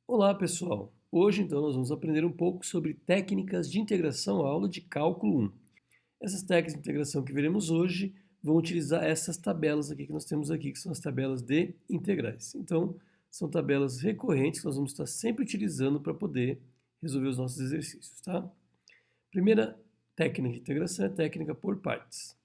Olá, pessoal! Hoje, então, nós vamos aprender um pouco sobre técnicas de integração à aula de cálculo 1. Essas técnicas de integração que veremos hoje vão utilizar essas tabelas aqui que nós temos aqui, que são as tabelas de integrais. Então, são tabelas recorrentes que nós vamos estar sempre utilizando para poder resolver os nossos exercícios, tá? Primeira técnica de integração é a técnica por partes.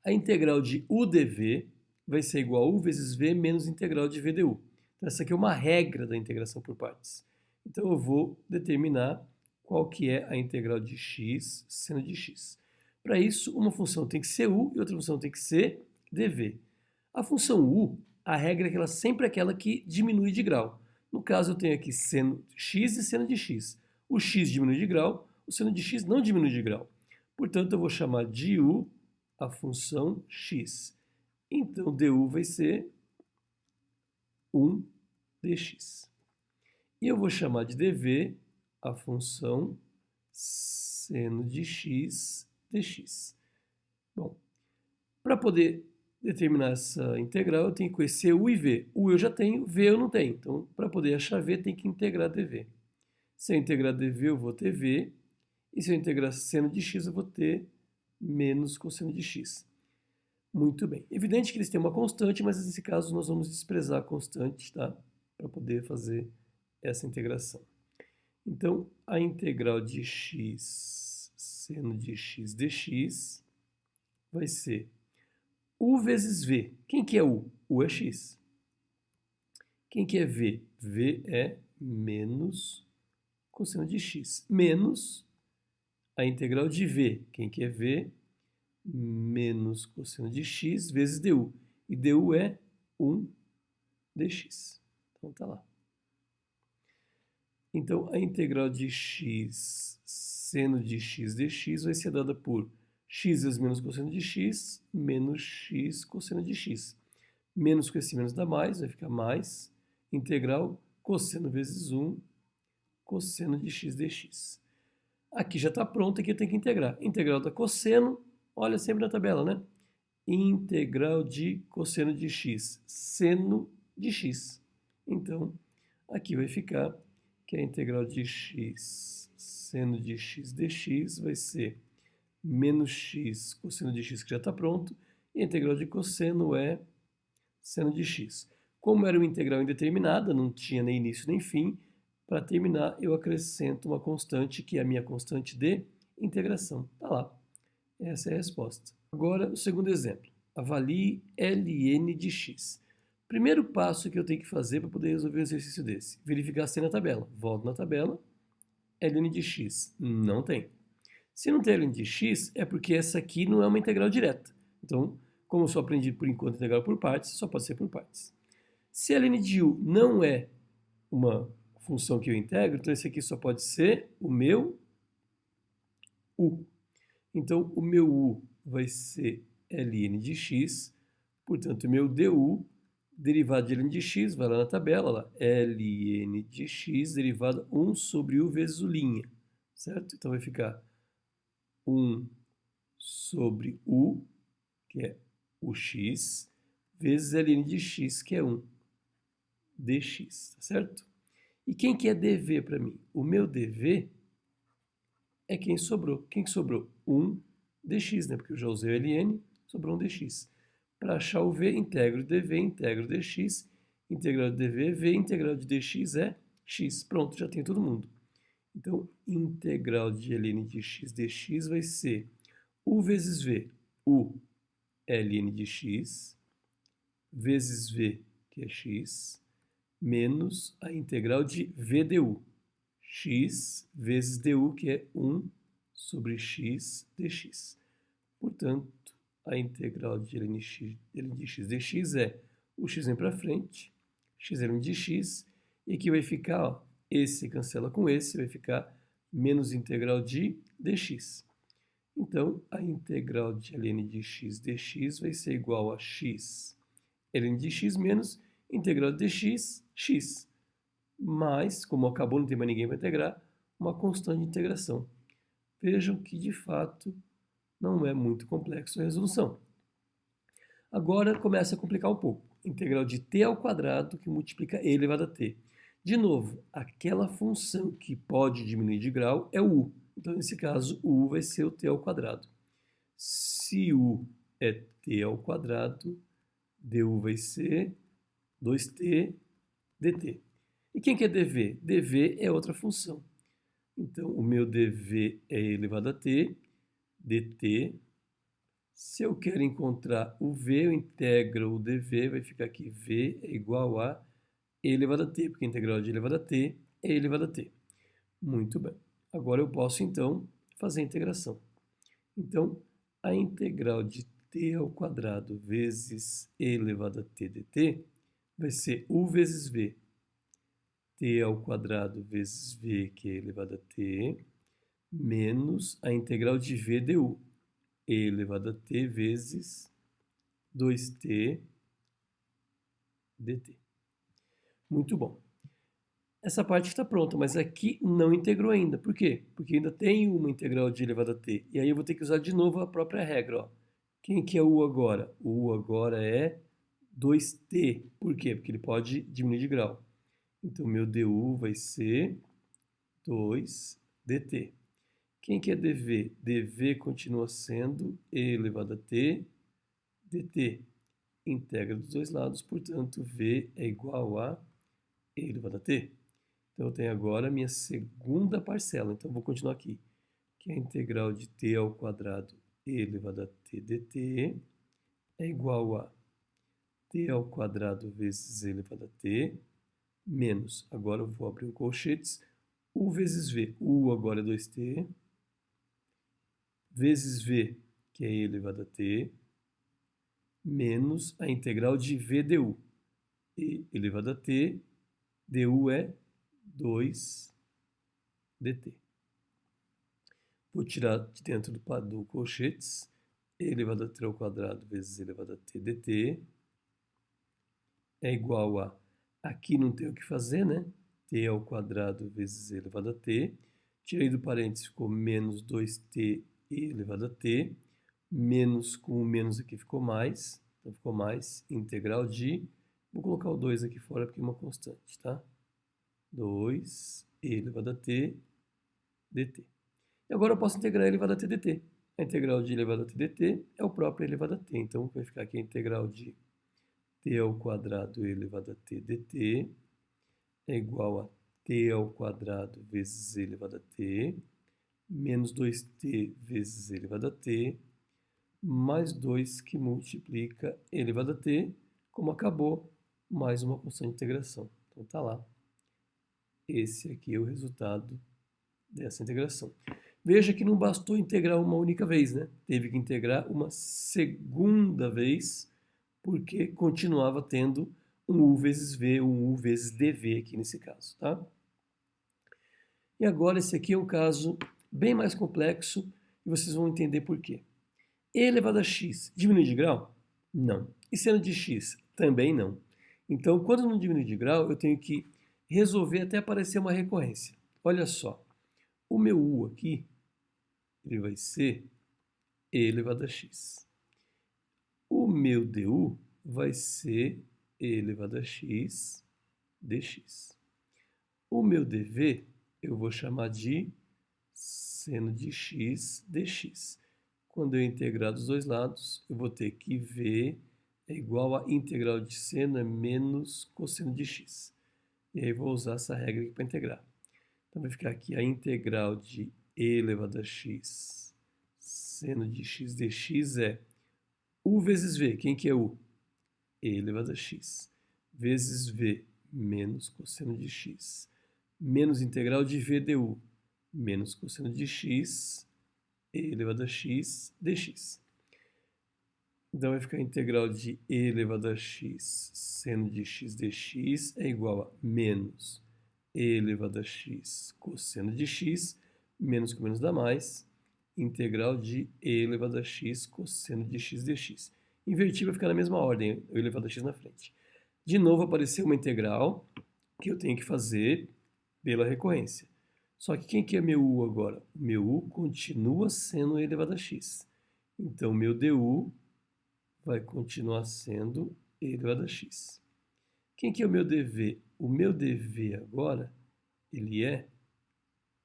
A integral de u dv vai ser igual a u vezes v menos a integral de v du. Então, essa aqui é uma regra da integração por partes. Então, eu vou determinar qual que é a integral de x seno de x. Para isso, uma função tem que ser u e outra função tem que ser dv. A função u, a regra é que ela sempre é aquela que diminui de grau. No caso, eu tenho aqui seno de x e seno de x. O x diminui de grau, o seno de x não diminui de grau. Portanto, eu vou chamar de u a função x. Então, du vai ser 1 dx. E eu vou chamar de dv a função seno de x dx. Bom, para poder determinar essa integral, eu tenho que conhecer u e v. U eu já tenho, v eu não tenho. Então, para poder achar v, tem que integrar dv. Se eu integrar dv, eu vou ter v. E se eu integrar seno de x, eu vou ter menos cosseno de x. Muito bem. Evidente que eles têm uma constante, mas nesse caso nós vamos desprezar a constante, tá? Para poder fazer essa integração. Então, a integral de x seno de x dx vai ser u vezes v. Quem que é u? U é x. Quem que é v? V é menos cosseno de x. Menos a integral de v. Quem que é v? Menos cosseno de x vezes du. E du é 1 dx. Então, tá lá. Então, a integral de x seno de x dx vai ser dada por x vezes menos cosseno de x, menos x cosseno de x. Menos com esse menos dá mais, vai ficar mais. Integral cosseno vezes 1 cosseno de x dx. Aqui já está pronto, aqui eu tenho que integrar. Integral da cosseno, olha sempre na tabela, né? Integral de cosseno de x, seno de x. Então, aqui vai ficar que a integral de x seno de x dx vai ser menos x cosseno de x, que já está pronto, e a integral de cosseno é seno de x. Como era uma integral indeterminada, não tinha nem início nem fim, para terminar eu acrescento uma constante, que é a minha constante de integração. Está lá. Essa é a resposta. Agora, o segundo exemplo. Avalie ln de x. Primeiro passo que eu tenho que fazer para poder resolver um exercício desse. Verificar se tem na tabela. Volto na tabela. Ln de x. Não tem. Se não tem ln de x, é porque essa aqui não é uma integral direta. Então, como eu só aprendi por enquanto integral por partes, só pode ser por partes. Se ln de u não é uma função que eu integro, então esse aqui só pode ser o meu u. Então, o meu u vai ser ln de x, portanto, o meu du, derivado de ln de x, vai lá na tabela, lá, ln de x, derivada 1 sobre u vezes u', certo? Então, vai ficar 1 sobre u, que é o x, vezes ln de x, que é 1 dx, tá certo? E quem que é dv para mim? O meu dv é quem sobrou. Quem que sobrou? 1 dx, né? Porque eu já usei o ln, sobrou 1 dx. Para achar o v, integro dv, integro dx, integral de dv é v, integral de dx é x. Pronto, já tem todo mundo. Então, integral de ln de x dx vai ser u vezes v, u ln de x, vezes v, que é x, menos a integral de v du, x vezes du, que é 1 sobre x dx. Portanto, a integral de ln de x dx é o x vem para frente, x ln de x, e aqui vai ficar, ó, esse cancela com esse, vai ficar menos integral de dx. Então, a integral de ln de x dx vai ser igual a x ln de x menos integral de dx, x. Mas, como acabou, não tem mais ninguém para integrar, uma constante de integração. Vejam que, de fato, não é muito complexo a resolução. Agora começa a complicar um pouco. Integral de t ao quadrado que multiplica e elevado a t. De novo, aquela função que pode diminuir de grau é o u. Então, nesse caso, o u vai ser o t ao quadrado. Se u é t ao quadrado, du vai ser 2t dt. E quem que é dv? dv é outra função. Então, o meu dv é e elevado a t, dt. Se eu quero encontrar o v, eu integro o dv, vai ficar aqui v é igual a e elevado a t, porque a integral de e elevado a t é e elevado a t. Muito bem. Agora eu posso, então, fazer a integração. Então, a integral de t ao quadrado vezes e elevado a t dt vai ser u vezes v. T ao quadrado vezes v, que é elevado a t, menos a integral de v du, e elevado a t vezes 2t dt. Muito bom. Essa parte está pronta, mas aqui não integrou ainda. Por quê? Porque ainda tem uma integral de elevado a t. E aí eu vou ter que usar de novo a própria regra. Ó. Quem que é o u agora? O u agora é 2t. Por quê? Porque ele pode diminuir de grau. Então, meu du vai ser 2dt. Quem que é dv? dv continua sendo e elevado a t dt. Integra dos dois lados, portanto, v é igual a e elevado a t. Então, eu tenho agora a minha segunda parcela. Então, eu vou continuar aqui, que é a integral de t ao quadrado e elevado a t dt é igual a t ao quadrado vezes e elevado a t menos, agora eu vou abrir um colchetes, u vezes v. U agora é 2t, vezes v, que é e elevado a t, menos a integral de v du. E elevado a t, du é 2dt. Vou tirar de dentro do colchetes, e elevado a t ao quadrado vezes e elevado a t dt é igual a, aqui não tem o que fazer, né? T ao quadrado vezes e elevado a t. Tirei do parênteses, ficou menos 2t e elevado a t. Menos com o menos aqui ficou mais. Então ficou mais integral de... Vou colocar o 2 aqui fora porque é uma constante, tá? 2 e elevado a t dt. E agora eu posso integrar e elevado a t dt. A integral de elevado a t dt é o próprio elevado a t. Então vai ficar aqui a integral de t ao quadrado e elevado a t dt é igual a t ao quadrado vezes e elevado a t menos 2t vezes e elevado a t mais 2 que multiplica e elevado a t, como acabou, mais uma constante de integração. Então tá lá. Esse aqui é o resultado dessa integração. Veja que não bastou integrar uma única vez, né? Teve que integrar uma segunda vez, porque continuava tendo um u vezes v, um u vezes dv aqui nesse caso, tá? E agora esse aqui é um caso bem mais complexo e vocês vão entender por quê. E elevado a x diminui de grau? Não. E seno de x? Também não. Então, quando não diminui de grau, eu tenho que resolver até aparecer uma recorrência. Olha só, o meu u aqui, ele vai ser e elevado a x. O meu du vai ser e elevado a x dx. O meu dv eu vou chamar de seno de x dx. Quando eu integrar dos dois lados, eu vou ter que v é igual a integral de seno é menos cosseno de x. E aí vou usar essa regra aqui para integrar. Então vai ficar aqui a integral de e elevado a x seno de x dx é u vezes v. Quem que é u? E elevado a x vezes v menos cosseno de x menos integral de v du menos cosseno de x e elevado a x dx. Então vai ficar a integral de e elevado a x seno de x dx é igual a menos e elevado a x cosseno de x, menos com menos dá mais, integral de e elevado a x cosseno de x dx. Inverti vai ficar na mesma ordem, o elevado a x na frente. De novo apareceu uma integral que eu tenho que fazer pela recorrência. Só que quem que é meu u agora? O meu u continua sendo e elevado a x. Então, meu du vai continuar sendo e elevado a x. Quem que é o meu dv? O meu dv agora, ele é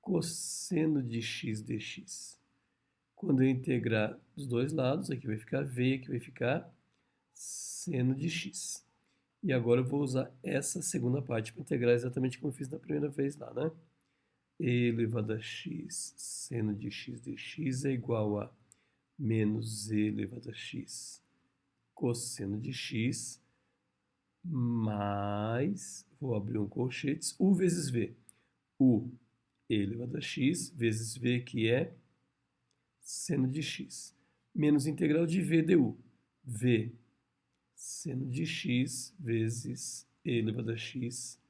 cosseno de x dx. Quando eu integrar dos dois lados, aqui vai ficar v, aqui vai ficar seno de x. E agora eu vou usar essa segunda parte para integrar exatamente como eu fiz na primeira vez lá, né? E elevado a x seno de x dx é igual a menos e elevado a x cosseno de x mais, vou abrir um colchetes, u vezes v. U elevado a x vezes v, que é seno de x, menos integral de v du. V seno de x vezes e elevado a x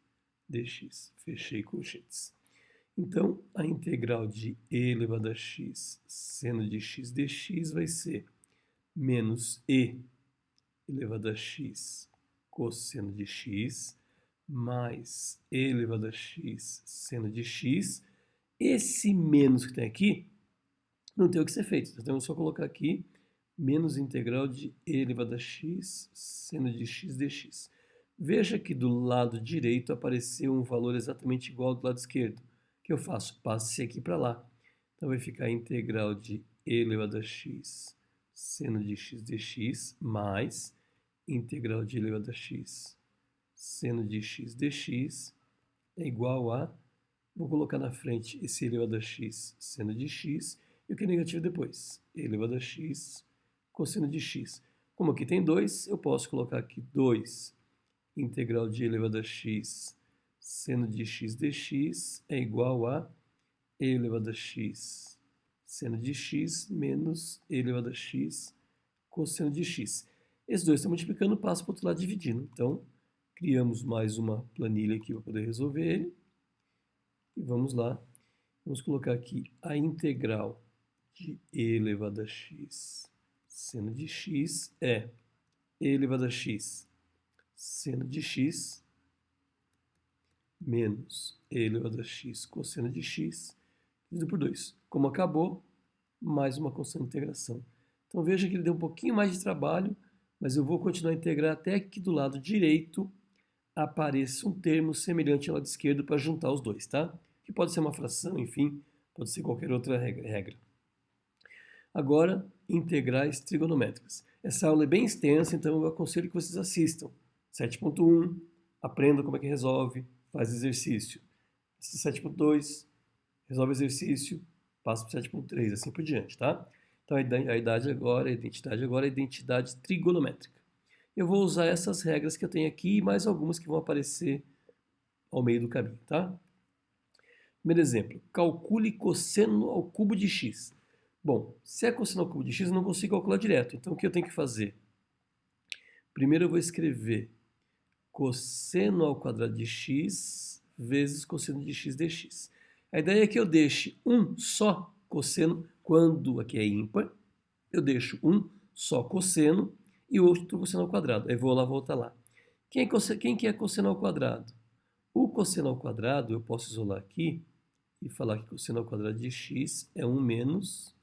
dx. Fechei colchetes. Então, a integral de e elevado a x seno de x dx vai ser menos e elevado a x cosseno de x mais e elevado a x seno de x. Esse menos que tem aqui não tem o que ser feito. Então, é só colocar aqui menos integral de e elevado a x seno de x dx. Veja que do lado direito apareceu um valor exatamente igual ao do lado esquerdo. O que eu faço? Passo esse aqui para lá. Então, vai ficar a integral de e elevado a x seno de x dx mais integral de e elevado a x seno de x dx é igual a, vou colocar na frente esse e elevado a x seno de x e o que é negativo depois, e elevado a x cosseno de x. Como aqui tem 2, eu posso colocar aqui 2 integral de e elevado a x seno de x dx é igual a e elevado a x seno de x menos e elevado a x cosseno de x. Esses dois estão multiplicando, passo para o outro lado dividindo. Então, criamos mais uma planilha aqui para poder resolver ele. E vamos lá. Vamos colocar aqui a integral de e elevado a x seno de x é e elevado a x seno de x menos e elevado a x cosseno de x dividido por 2. Como acabou, mais uma constante de integração. Então veja que ele deu um pouquinho mais de trabalho, mas eu vou continuar a integrar até que do lado direito apareça um termo semelhante ao lado esquerdo para juntar os dois, tá? Que pode ser uma fração, enfim, pode ser qualquer outra regra. Agora, integrais trigonométricas. Essa aula é bem extensa, então eu aconselho que vocês assistam. 7.1, aprenda como é que resolve, faz exercício. 7.2, resolve exercício, passa para 7.3, assim por diante, tá? Então a identidade agora é a identidade trigonométrica. Eu vou usar essas regras que eu tenho aqui e mais algumas que vão aparecer ao meio do caminho, tá? Primeiro exemplo, calcule cosseno ao cubo de x. Bom, se é cosseno ao cubo de x, eu não consigo calcular direto. Então, o que eu tenho que fazer? Primeiro eu vou escrever cosseno ao quadrado de x vezes cosseno de x dx. A ideia é que eu deixe um só cosseno, quando aqui é ímpar, eu deixo um só cosseno e outro cosseno ao quadrado. Aí vou lá, volta lá. Quem que é cosseno ao quadrado? O cosseno ao quadrado eu posso isolar aqui e falar que cosseno ao quadrado de x é 1 menos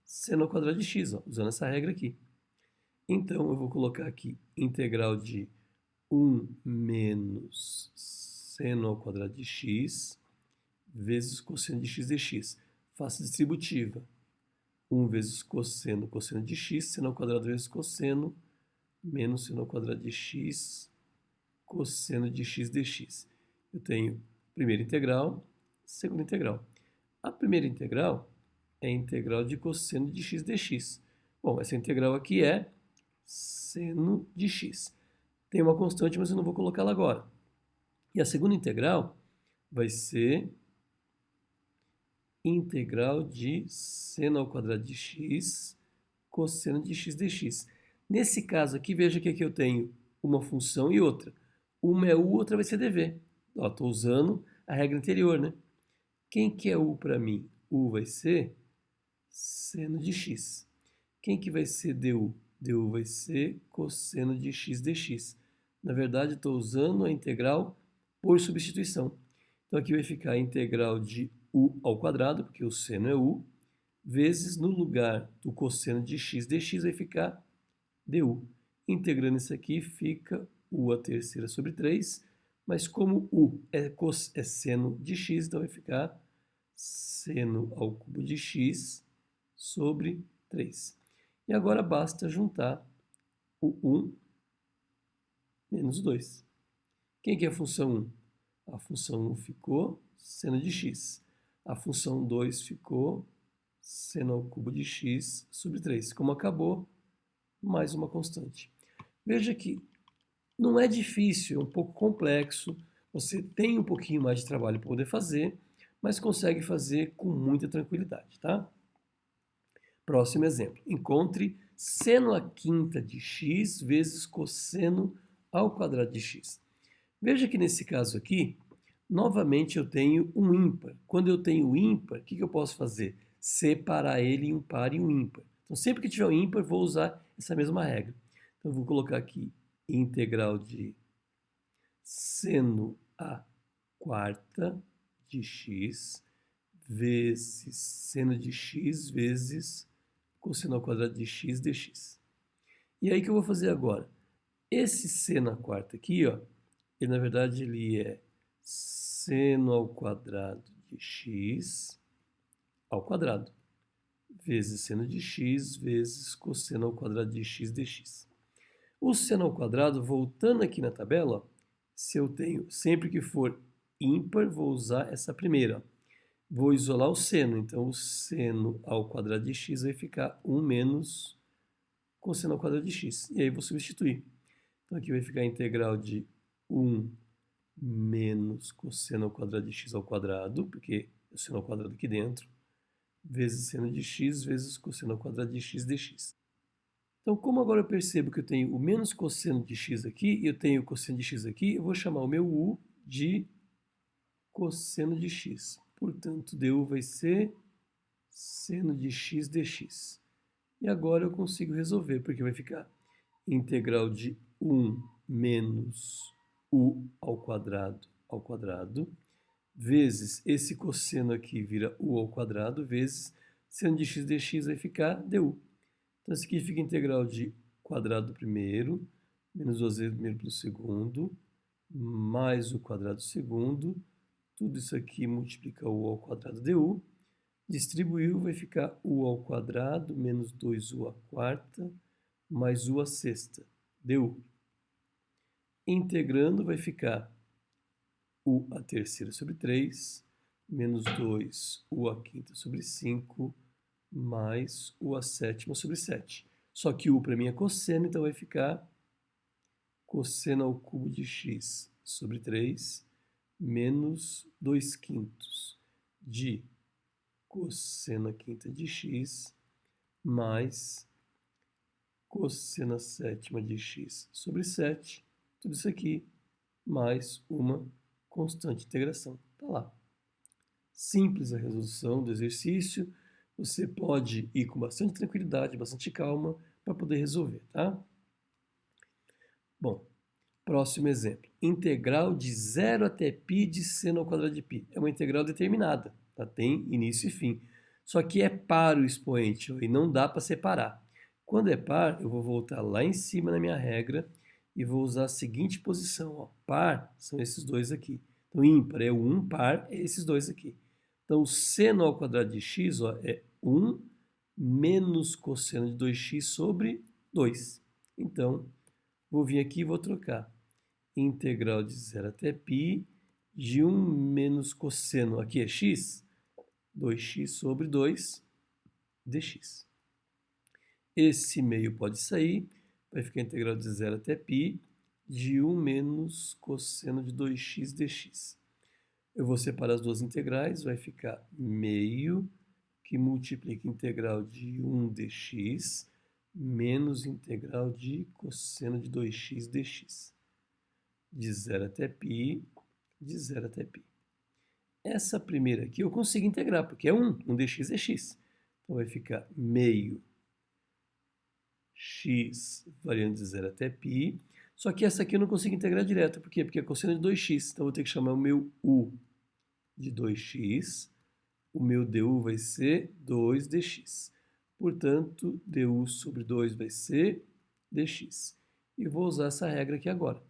seno ao quadrado de x, ó, usando essa regra aqui. Então, eu vou colocar aqui integral de 1 menos seno ao quadrado de x vezes cosseno de x dx. Faço distributiva. 1 vezes cosseno de x, seno ao quadrado vezes cosseno, menos seno ao quadrado de x, cosseno de x dx. Eu tenho primeira integral, segunda integral. A primeira integral é a integral de cosseno de x dx. Bom, essa integral aqui é seno de x. Tem uma constante, mas eu não vou colocá-la agora. E a segunda integral vai ser integral de seno ao quadrado de x, cosseno de x dx. Nesse caso aqui, veja que aqui eu tenho uma função e outra. Uma é u, outra vai ser dv. Estou usando a regra anterior, né? Quem que é u para mim? U vai ser seno de x. Quem que vai ser du? Du vai ser cosseno de x dx. Na verdade, estou usando a integral por substituição. Então, aqui vai ficar a integral de u ao quadrado, porque o seno é u, vezes no lugar do cosseno de x dx vai ficar du. Integrando isso aqui, fica u a terceira sobre 3, mas como u é seno de x, então vai ficar seno ao cubo de x sobre 3. E agora basta juntar o 1 menos 2. Quem que é a função 1? A função 1 ficou seno de x. A função 2 ficou seno ao cubo de x sobre 3. Como acabou, mais uma constante. Veja que não é difícil, é um pouco complexo. Você tem um pouquinho mais de trabalho para poder fazer, mas consegue fazer com muita tranquilidade, tá? Próximo exemplo. Encontre seno à quinta de x vezes cosseno ao quadrado de x. Veja que nesse caso aqui, novamente eu tenho um ímpar. Quando eu tenho ímpar, o que eu posso fazer? Separar ele em um par e um ímpar. Então, sempre que tiver um ímpar, vou usar essa mesma regra. Então, eu vou colocar aqui integral de seno à quarta de x vezes seno de x vezes cosseno ao quadrado de x dx. E aí o que eu vou fazer agora? Esse seno à quarta aqui, ó, ele na verdade ele é seno ao quadrado de x ao quadrado vezes seno de x vezes cosseno ao quadrado de x dx. O seno ao quadrado, voltando aqui na tabela, ó, se eu tenho, sempre que for ímpar, vou usar essa primeira. Vou isolar o seno, então o seno ao quadrado de x vai ficar 1 menos cosseno ao quadrado de x. E aí vou substituir. Então aqui vai ficar a integral de 1 menos cosseno ao quadrado de x ao quadrado, porque é o seno ao quadrado aqui dentro, vezes seno de x vezes cosseno ao quadrado de x dx. Então, como agora eu percebo que eu tenho o menos cosseno de x aqui e eu tenho o cosseno de x aqui, eu vou chamar o meu u de cosseno de x. Portanto, du vai ser seno de x dx. E agora eu consigo resolver, porque vai ficar integral de 1 menos u ao quadrado, vezes esse cosseno aqui vira u ao quadrado, vezes seno de x dx vai ficar du. Então, isso aqui fica integral de quadrado do primeiro, menos 2 vezes o primeiro pelo segundo, mais o quadrado do segundo. Tudo isso aqui multiplica u ao quadrado du. Distribuiu, vai ficar u ao quadrado menos 2u à quarta, mais u à sexta, du. Integrando, vai ficar u à terceira sobre 3, menos 2u à quinta sobre 5, mais u à sétima sobre 7. Só que u para mim é cosseno, então vai ficar cosseno ao cubo de x sobre 3, menos 2 quintos de cosseno à quinta de x, mais cosseno à sétima de x sobre 7. Tudo isso aqui, mais uma constante de integração. Está lá. Simples a resolução do exercício. Você pode ir com bastante tranquilidade, bastante calma, para poder resolver, tá? Bom, próximo exemplo. Integral de 0 até π de seno ao quadrado de π. É uma integral determinada, tá? Tem início e fim. Só que é par o expoente, ó, e não dá para separar. Quando é par, eu vou voltar lá em cima na minha regra e vou usar a seguinte posição. Ó. Par são esses dois aqui. Então, ímpar é o 1, par é esses dois aqui. Então, o seno ao quadrado de x, ó, é 1 menos cosseno de 2x sobre 2. Então, vou vir aqui e vou trocar. Integral de 0 até π de 1 menos cosseno, aqui é x, 2x sobre 2 dx. Esse meio pode sair, vai ficar a integral de 0 até π de 1 menos cosseno de 2x dx. Eu vou separar as duas integrais, vai ficar meio que multiplica integral de 1 dx menos integral de cosseno de 2x dx. De 0 até π, de 0 até π. Essa primeira aqui eu consigo integrar, porque é 1 dx é x. Então vai ficar meio x variando de 0 até π. Só que essa aqui eu não consigo integrar direto. Por quê? Porque é cosseno de 2x. Então eu vou ter que chamar o meu u de 2x. O meu du vai ser 2 dx. Portanto, du sobre 2 vai ser dx. E vou usar essa regra aqui agora.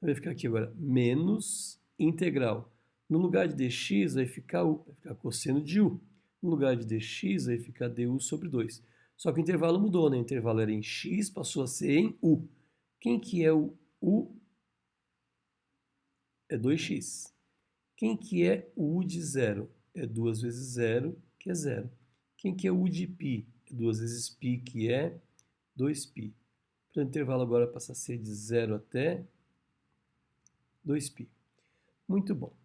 vai ficar aqui agora menos integral. No lugar de dx vai ficar u, vai ficar cosseno de u. No lugar de dx vai ficar du sobre 2. Só que o intervalo mudou, né? O intervalo era em x, passou a ser em u. Quem que é o u? É 2x. Quem que é o u de 0? É 2 vezes 0, que é 0. Quem que é o u de π? É 2 vezes π, que é 2π. Portanto, o intervalo agora passa a ser de 0 até 2π. Muito bom.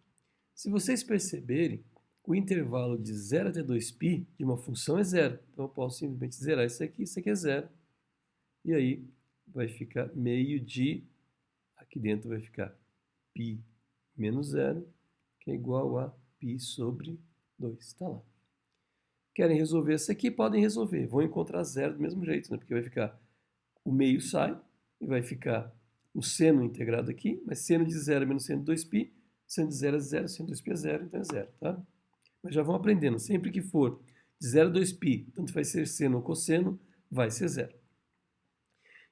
Se vocês perceberem, o intervalo de 0 até 2π de uma função é 0. Então, eu posso simplesmente zerar isso aqui é 0. E aí, vai ficar meio de... Aqui dentro vai ficar π menos 0, que é igual a π sobre 2. Está lá. Querem resolver isso aqui? Podem resolver. Vão encontrar 0 do mesmo jeito, né? Porque vai ficar o meio sai e vai ficar o seno integrado aqui, mas seno de 0 menos seno de 2π, seno de 0 é 0, seno de 2π é 0, então é 0, tá? Mas já vão aprendendo, sempre que for de 0 a 2π, tanto vai ser seno ou cosseno, vai ser 0.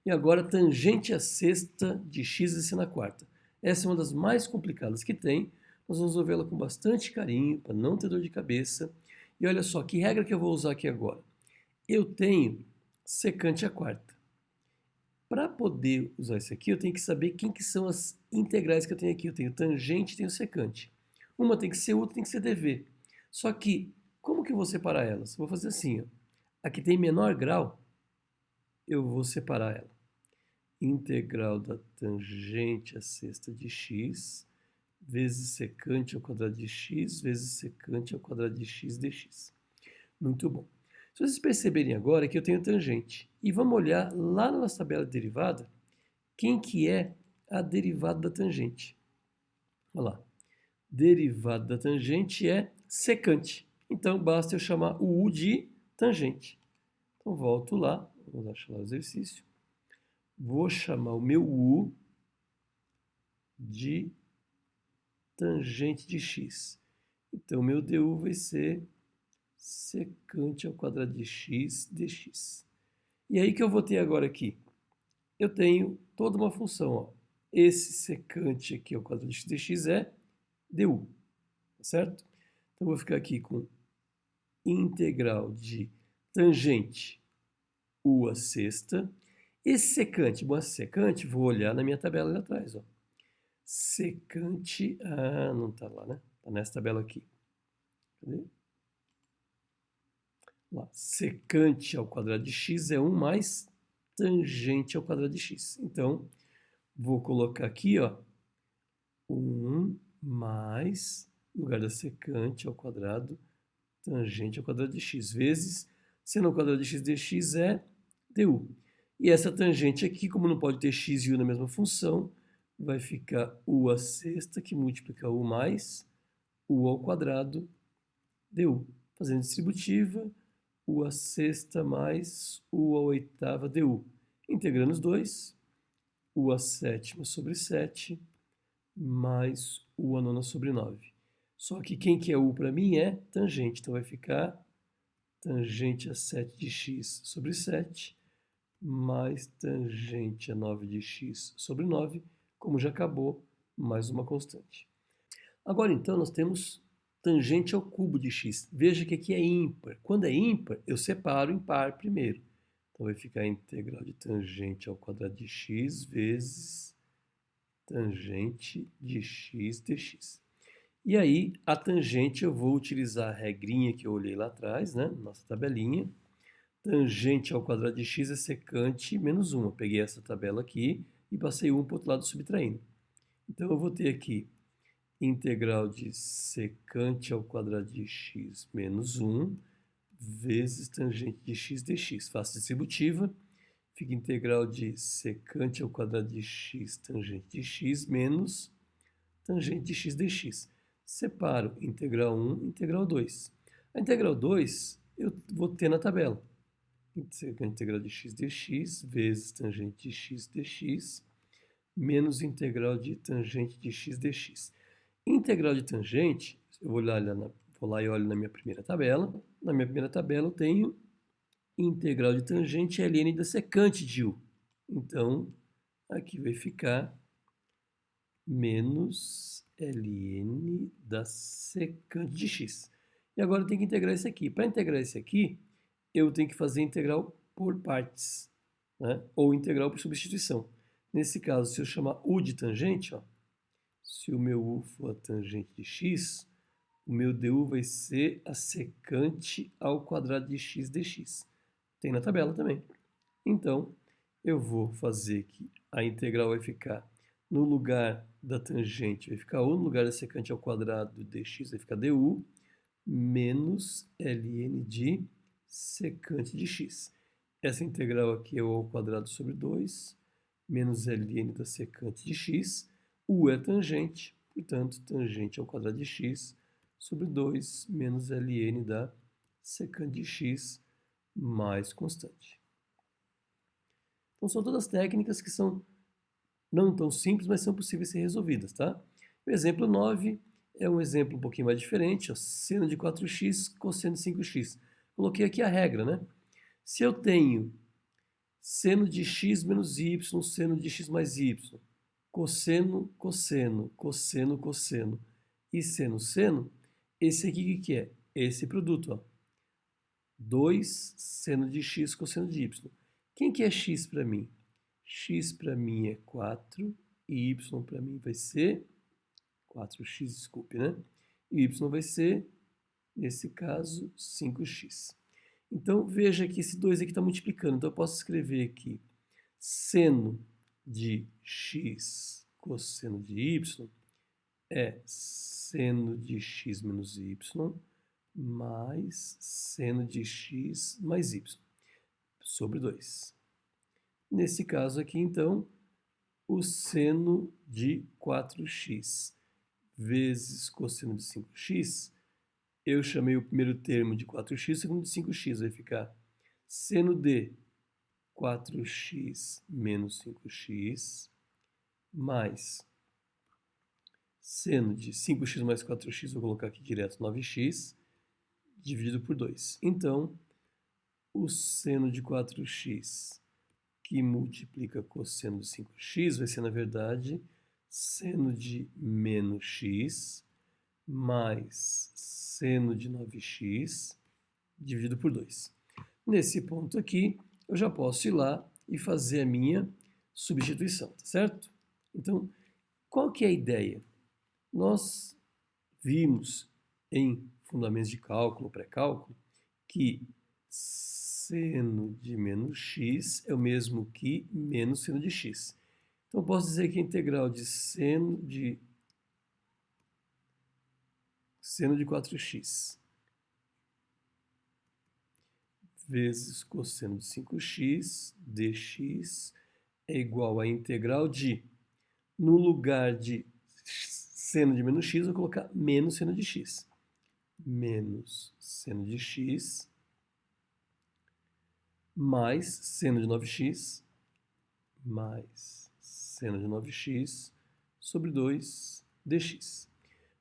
E agora, tangente à sexta de x e seno à quarta. Essa é uma das mais complicadas que tem, nós vamos resolvê-la com bastante carinho, para não ter dor de cabeça. E olha só, que regra que eu vou usar aqui agora? Eu tenho secante à quarta. Para poder usar isso aqui, eu tenho que saber quem que são as integrais que eu tenho aqui. Eu tenho tangente e tenho secante. Uma tem que ser u, outra tem que ser dv. Só que, como que eu vou separar elas? Eu vou fazer assim, ó. Aqui tem menor grau, eu vou separar ela. Integral da tangente à sexta de x vezes secante ao quadrado de x vezes secante ao quadrado de x dx. Muito bom. Se vocês perceberem agora que eu tenho tangente, e vamos olhar lá na nossa tabela de derivada, quem que é a derivada da tangente. Olha lá. Derivada da tangente é secante. Então, basta eu chamar o u de tangente. Então, volto lá, vou achar lá o exercício. Vou chamar o meu u de tangente de x. Então, meu du vai ser secante ao quadrado de x dx. E aí que eu vou ter agora aqui? Eu tenho toda uma função, ó. Esse secante aqui ao quadrado de x dx é du, tá certo? Então, eu vou ficar aqui com integral de tangente u à sexta. Esse secante, bom, esse secante, vou olhar na minha tabela ali atrás, ó. Secante, não está lá, né? Está nessa tabela aqui. Cadê? Lá, secante ao quadrado de x é 1 mais tangente ao quadrado de x. Então, vou colocar aqui, ó, 1 mais, no lugar da secante ao quadrado, tangente ao quadrado de x, vezes seno ao quadrado de x dx é du. E essa tangente aqui, como não pode ter x e u na mesma função, vai ficar u à sexta, que multiplica u mais u ao quadrado du. Fazendo distributiva, u à sexta mais u à oitava du. Integrando os dois, u à sétima sobre 7 mais u à nona sobre 9. Só que quem que é u para mim é tangente. Então vai ficar tangente a 7 de x sobre 7 mais tangente a 9 de x sobre 9, como já acabou, mais uma constante. Agora, então, nós temos tangente ao cubo de x. Veja que aqui é ímpar. Quando é ímpar, eu separo em par primeiro. Então, vai ficar a integral de tangente ao quadrado de x vezes tangente de x dx. E aí, a tangente, eu vou utilizar a regrinha que eu olhei lá atrás, né? Nossa tabelinha. Tangente ao quadrado de x é secante menos 1. Eu peguei essa tabela aqui e passei 1 para o outro lado subtraindo. Então, eu vou ter aqui integral de secante ao quadrado de x menos 1 vezes tangente de x dx. Faço distributiva, fica integral de secante ao quadrado de x tangente de x menos tangente de x dx. Separo integral 1, integral 2. A integral 2 eu vou ter na tabela. Integral de x dx vezes tangente de x dx menos integral de tangente de x dx. Integral de tangente, eu vou lá e olho na minha primeira tabela. Na minha primeira tabela eu tenho integral de tangente ln da secante de u. Então, aqui vai ficar menos ln da secante de x. E agora eu tenho que integrar isso aqui. Para integrar isso aqui, eu tenho que fazer integral por partes, né? Ou integral por substituição. Nesse caso, se eu chamar u de tangente, ó, se o meu u for a tangente de x, o meu du vai ser a secante ao quadrado de x dx. Tem na tabela também. Então, eu vou fazer que a integral vai ficar no lugar da tangente, vai ficar u, no lugar da secante ao quadrado de dx vai ficar du, menos ln de secante de x. Essa integral aqui é o ao quadrado sobre 2, menos ln da secante de x. U é tangente, portanto, tangente ao quadrado de x sobre 2 menos ln da secante de x mais constante. Então, são todas técnicas que são não tão simples, mas são possíveis de ser resolvidas, tá? O exemplo 9 é um exemplo um pouquinho mais diferente, ó, seno de 4x, cosseno de 5x. Coloquei aqui a regra, né? Se eu tenho seno de x menos y, seno de x mais y, cosseno, cosseno, cosseno, cosseno e seno, seno, esse aqui o que é? Esse produto, ó. 2 seno de x, cosseno de y. Quem que é x para mim? X para mim é 4 e y para mim vai ser 4x, desculpe, né? E y vai ser, nesse caso, 5x. Então, veja que esse 2 aqui está multiplicando. Então, eu posso escrever aqui seno de x cosseno de y é seno de x menos y mais seno de x mais y sobre 2. Nesse caso aqui, então, o seno de 4x vezes cosseno de 5x, eu chamei o primeiro termo de 4x, o segundo de 5x, vai ficar seno de 4x menos 5x mais seno de 5x mais 4x, vou colocar aqui direto 9x, dividido por 2. Então, o seno de 4x que multiplica cosseno de 5x vai ser, na verdade, seno de menos x mais seno de 9x dividido por 2. Nesse ponto aqui, eu já posso ir lá e fazer a minha substituição, tá certo? Então, qual que é a ideia? Nós vimos em fundamentos de cálculo, pré-cálculo, que seno de menos x é o mesmo que menos seno de x. Então, eu posso dizer que a integral de seno de 4x vezes cosseno de 5x dx é igual a integral de, no lugar de seno de menos x, eu vou colocar menos seno de x. Menos seno de x mais seno de 9x mais seno de 9x sobre 2 dx.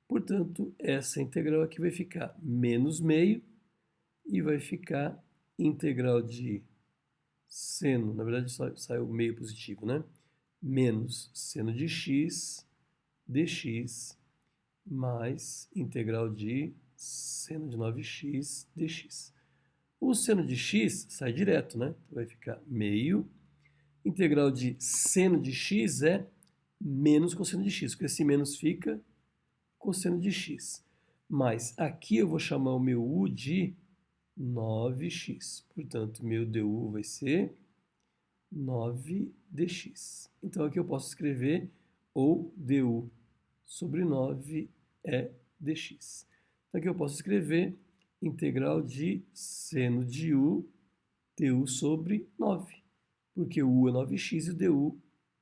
Portanto, essa integral aqui vai ficar menos meio e vai ficar integral de seno, na verdade sai o meio positivo, né? Menos seno de x dx mais integral de seno de 9x dx. O seno de x sai direto, né? Então vai ficar meio. Integral de seno de x é menos cosseno de x, porque esse menos fica cosseno de x. Mas aqui eu vou chamar o meu u de 9x. Portanto, meu du vai ser 9dx. Então, aqui eu posso escrever ou du sobre 9 é dx. Então, aqui eu posso escrever integral de seno de u, du sobre 9. Porque o u é 9x e o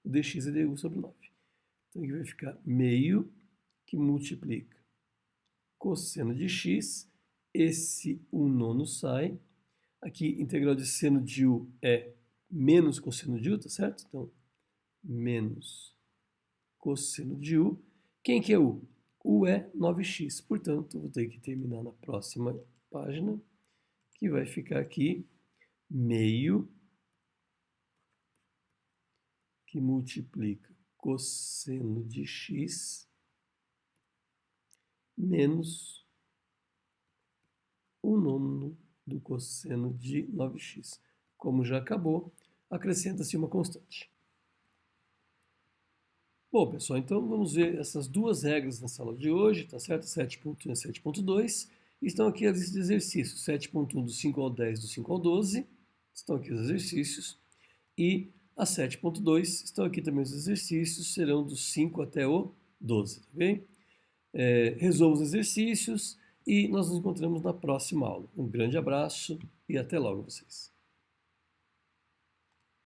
dx é du sobre 9. Então, aqui vai ficar meio que multiplica cosseno de x, esse 1/9 sai. Aqui, integral de seno de u é menos cosseno de u, tá certo? Então, menos cosseno de u. Quem que é u? U é 9x, portanto, vou ter que terminar na próxima página, que vai ficar aqui meio que multiplica cosseno de x menos 1/9 do cosseno de 9x. Como já acabou, acrescenta-se uma constante. Bom, pessoal, então vamos ver essas duas regras nessa aula de hoje, tá certo? 7.1 e 7.2. Estão aqui a lista de exercícios, 7.1 do 5 ao 10, do 5 ao 12. Estão aqui os exercícios. E a 7.2 estão aqui também os exercícios, serão do 5 até o 12, tá bem? Resolva os exercícios e nós nos encontramos na próxima aula. Um grande abraço e até logo vocês.